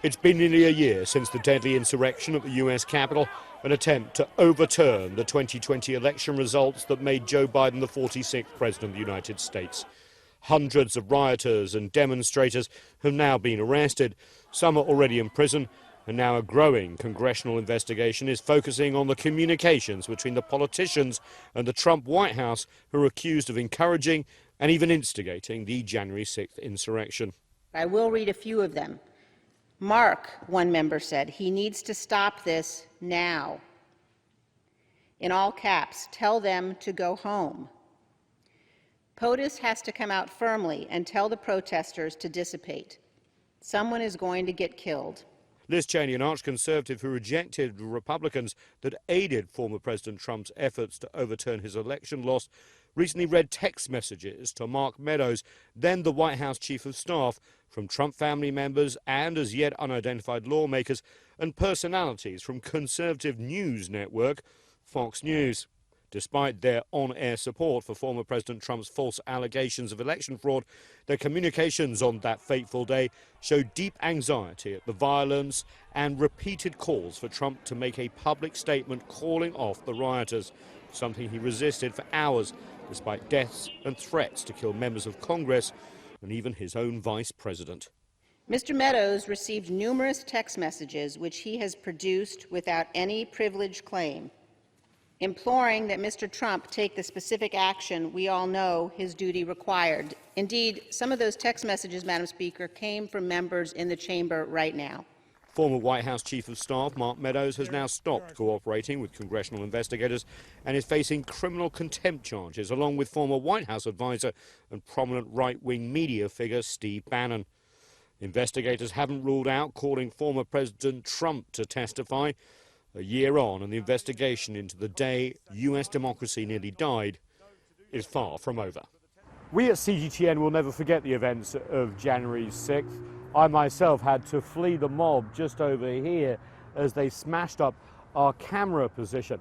It's been nearly a year since the deadly insurrection at the US Capitol, an attempt to overturn the 2020 election results that made Joe Biden the 46th president of the United States. Hundreds of rioters and demonstrators have now been arrested. Some are already in prison, and now a growing congressional investigation is focusing on the communications between the politicians and the Trump White House, who are accused of encouraging and even instigating the January 6th insurrection. I will read a few of them. Mark, one member said, he needs to stop this now. In all caps, tell them to go home. POTUS has to come out firmly and tell the protesters to dissipate. Someone is going to get killed. Liz Cheney, an arch-conservative who rejected Republicans that aided former President Trump's efforts to overturn his election loss, recently read text messages to Mark Meadows, then the White House chief of staff, from Trump family members and as yet unidentified lawmakers and personalities from conservative news network Fox News. Despite their on-air support for former President Trump's false allegations of election fraud, their communications on that fateful day showed deep anxiety at the violence and repeated calls for Trump to make a public statement calling off the rioters, something he resisted for hours, despite deaths and threats to kill members of Congress and even his own vice president. Mr. Meadows received numerous text messages which he has produced without any privilege claim, imploring that Mr. Trump take the specific action we all know his duty required. Indeed, some of those text messages, Madam Speaker, came from members in the chamber right now. Former White House Chief of Staff Mark Meadows has now stopped cooperating with congressional investigators and is facing criminal contempt charges, along with former White House advisor and prominent right-wing media figure Steve Bannon. Investigators haven't ruled out calling former President Trump to testify. A year on, and the investigation into the day U.S. democracy nearly died is far from over. We at CGTN will never forget the events of January 6th. I myself had to flee the mob just over here as they smashed up our camera position.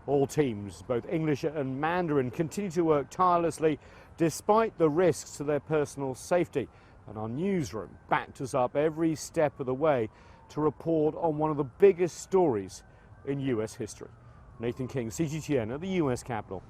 All teams, both English and Mandarin, continue to work tirelessly despite the risks to their personal safety. And our newsroom backed us up every step of the way to report on one of the biggest stories in U.S. history. Nathan King, CGTN at the U.S. Capitol.